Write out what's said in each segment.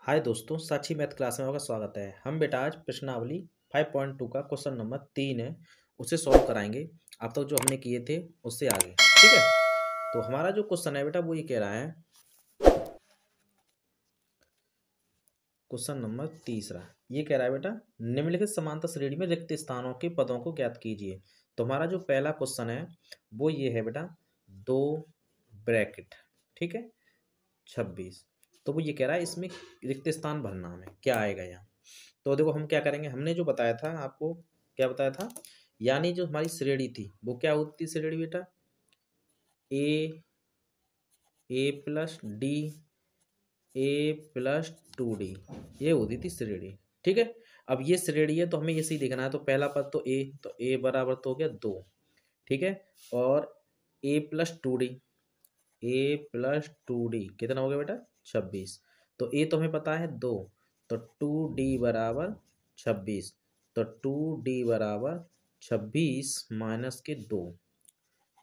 हाय दोस्तों, साक्षी math class में आपका स्वागत है। हम बेटा आज प्रश्नावली 5.2 का क्वेश्चन नंबर 3 है, उसे सॉल्व कराएंगे। अब तक जो हमने किए थे उससे आगे, ठीक है। तो हमारा जो क्वेश्चन है बेटा वो ये कह रहा है, क्वेश्चन नंबर तीसरा ये कह रहा है बेटा, निम्नलिखित समांतर श्रेणी में रिक्त स्थानों के पदों को ज्ञात कीजिए। तो हमारा जो पहला क्वेश्चन है वो ये है बेटा, 2 ब्रैकेट, ठीक है, 26। तो वो ये कह रहा है इसमें रिक्त स्थान भरना हमें क्या आएगा यहाँ। तो देखो हम क्या करेंगे, हमने जो बताया था आपको, क्या बताया था, यानी जो हमारी श्रेणी थी वो क्या होती थी श्रेणी बेटा, ए प्लस डी, ए प्लस 2D, ये होती थी श्रेणी, ठीक है। अब ये श्रेणी है तो हमें ये सही देखना है। तो पहला पद तो ए बराबर तो हो गया 2, ठीक है। और ए प्लस 2D, ए प्लस 2D कितना हो गया बेटा 26। तो ए तो हमें पता है 2, तो 2D बराबर 26। तो 2D बराबर 26 माइनस के 2,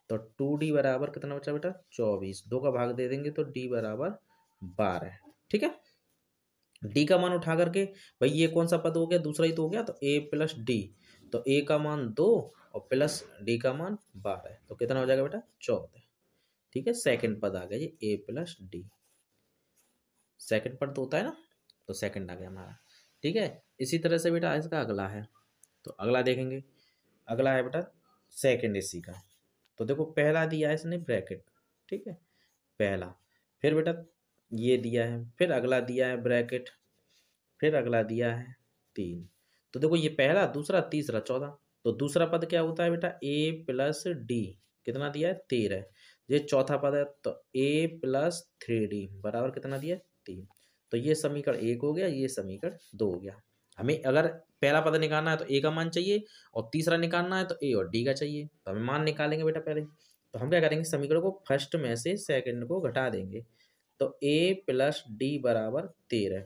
तो 2D बराबर कितना बचा बेटा 24। 2 का भाग दे देंगे तो D बराबर 12, ठीक है। D का मान उठा करके, भाई ये कौन सा पद हो गया, दूसरा ही तो हो गया। तो A प्लस डी, तो A का मान 2 और प्लस D का मान 12, तो कितना हो जाएगा बेटा 14, ठीक है। सेकंड पद आ गया ये ए प्लस डी, सेकंड पद तो होता है ना, तो सेकंड आ गया हमारा, ठीक है। इसी तरह से बेटा इसका अगला है, तो अगला देखेंगे। अगला है बेटा सेकंड इसी का। तो देखो पहला दिया है इसने ब्रैकेट, ठीक है, पहला। फिर बेटा ये दिया है, फिर अगला दिया है ब्रैकेट, फिर अगला दिया है 3। तो देखो ये पहला, दूसरा, तीसरा, 14। तो दूसरा पद क्या होता है बेटा ए प्लस डी, कितना दिया है 13। ये चौथा पद है तो ए प्लस 3D बराबर कितना दिया है 3। तो ये समीकरण 1 हो गया, ये समीकरण 2 हो गया। हमें अगर पहला पद निकालना है तो ए का मान चाहिए, और तीसरा निकालना है तो ए और डी का चाहिए। तो हमें मान निकालेंगे बेटा पहले। तो हम क्या करेंगे, समीकरण को फर्स्ट में से सेकंड को घटा देंगे। तो ए प्लस डी बराबर 13,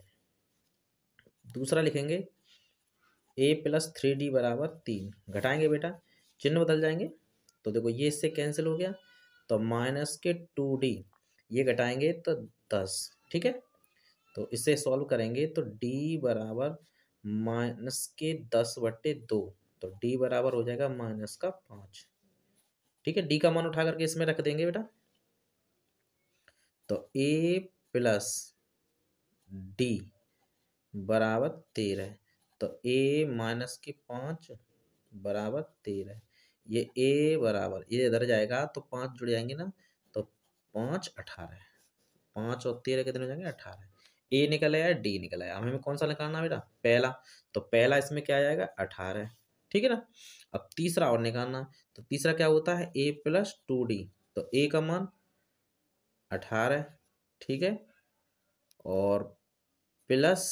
दूसरा लिखेंगे ए प्लस 3D बराबर 3, घटाएंगे बेटा, चिन्ह बदल जाएंगे। तो देखो ये इससे कैंसिल हो गया, तो माइनस के 2D, ये घटाएंगे तो 10, ठीक है। तो इसे सॉल्व करेंगे तो D बराबर माइनस के 10/2, तो D बराबर हो जाएगा माइनस का 5, ठीक है। D का मान उठा करके इसमें रख देंगे बेटा। तो A प्लस डी बराबर 13, तो ए माइनस के 5 बराबर 13। ये ए बराबर, ये इधर जाएगा तो 5 जुड़ जाएंगे ना, तो 5 18, 5 और 13 कितने हो जाएंगे 18। ए निकल आया, डी निकल आया। हमें कौन सा निकालना है बेटा, पहला। तो पहला इसमें क्या आ जाएगा 18, ठीक है ना। अब तीसरा और निकालना, तो तीसरा क्या होता है ए प्लस 2D, तो ए का मान 18, ठीक है, और प्लस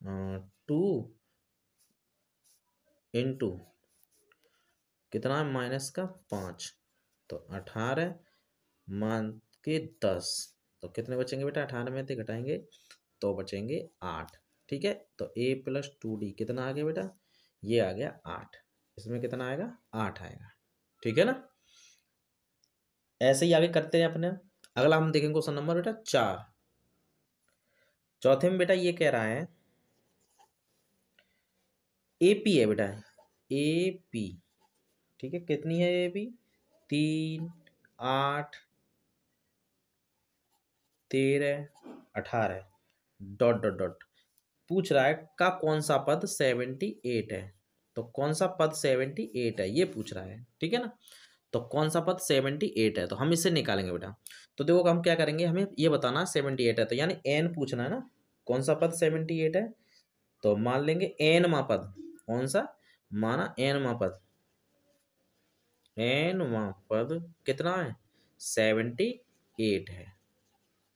2 इंटू कितना है माइनस का 5, तो 18 मान के 10, तो कितने बचेंगे बेटा 18 में से घटाएंगे तो बचेंगे 8, ठीक है। तो a प्लस 2D कितना आ गया बेटा, ये आ गया 8, इसमें कितना आएगा 8 आएगा, ठीक है ना। ऐसे ही आगे करते हैं अपने। अगला हम देखेंगे क्वेश्चन नंबर बेटा 4। चौथे में बेटा ये कह रहा है AP है बेटा, AP, ठीक है। कितनी है AP, 3 8 13 18, डॉट डॉट डॉट। पूछ रहा है का कौन सा पद 78 है। तो कौन सा पद 78 है ये पूछ रहा है, ठीक है ना। तो कौन सा पद 78 है, तो हम इसे निकालेंगे बेटा। तो देखो हम क्या करेंगे, हमें ये बताना 78 है, तो यानी एन पूछना है ना, कौन सा पद 78 है। तो मान लेंगे एन मा पद, कौन सा, माना एन मा पद, एन मा पद कितना है 78 है,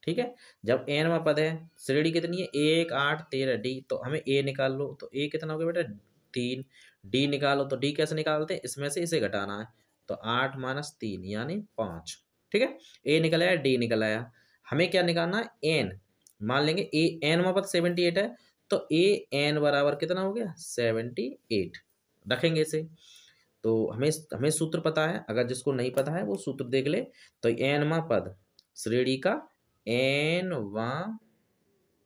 ठीक है। जब एन में पद है, श्रेणी कितनी है 1 8 13 डी, तो हमें ए निकाल लो। तो ए कितना हो गया बेटा 3, डी निकालो। तो डी कैसे निकालते हैं, इसमें से इसे घटाना है। तो 8 माइनस 3 यानी 5, ठीक है। ए निकल आया, डी निकल आया। हमें क्या निकालना है एन, मान लेंगे ए एन में पद 78 है, तो ए एन बराबर कितना हो गया 78, रखेंगे इसे। तो हमें हमें सूत्र पता है, अगर जिसको नहीं पता है वो सूत्र देख ले। तो एन मा पद श्रेणी का एन वा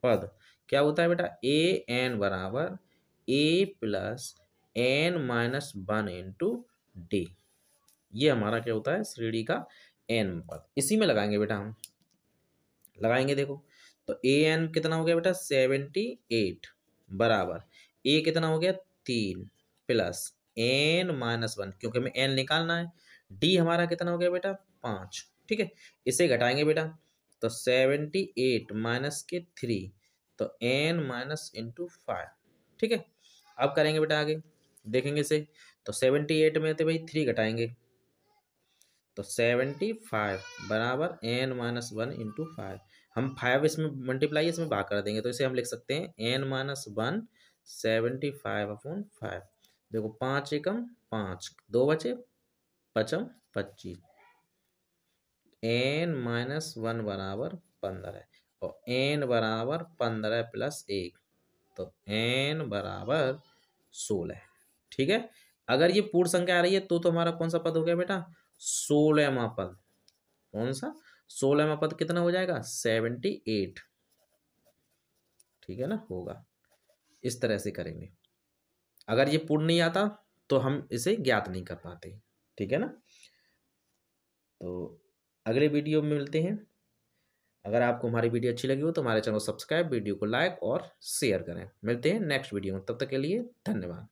पद क्या होता है बेटा, ए एन बराबर A plus N minus one into D. ये हमारा क्या होता है, श्रेणी का एन पद। इसी में लगाएंगे बेटा, हम लगाएंगे देखो। तो ए एन कितना हो गया बेटा 78 बराबर ए कितना हो गया 3 प्लस एन माइनस वन, क्योंकि हमें एन निकालना है। डी हमारा कितना हो गया बेटा 5। ठीक है, इसे घटाएंगे बेटा, तो 78 माइनस के 3, तो एन माइनस इंटू 5। ठीक है, अब करेंगे बेटा आगे, देखेंगे इसे। तो 78 में थे भाई 3 घटाएंगे, तो 75 बराबर एन माइनस वन इंटू 5। हम 5 इसमें मल्टीप्लाई इसमें भाग कर देंगे, तो इसे हम लिख सकते हैं एन माइनस वन 75/5। देखो 5 एकम 5, 2 बचे, पचम 25, एन माइनस वन बराबर 15 और एन बराबर 15 प्लस 1, तो एन बराबर 16। ठीक है, अगर ये पूर्ण संख्या आ रही है तो हमारा कौन सा पद हो गया बेटा 16वां पद। कौन सा 16वां पद कितना हो जाएगा 78। ठीक है ना, होगा। इस तरह से करेंगे। अगर ये पूर्ण नहीं आता तो हम इसे ज्ञात नहीं कर पाते। ठीक है ना, तो अगले वीडियो में मिलते हैं। अगर आपको हमारी वीडियो अच्छी लगी हो तो हमारे चैनल को सब्सक्राइब, वीडियो को लाइक और शेयर करें। मिलते हैं नेक्स्ट वीडियो में, तब तक के लिए धन्यवाद।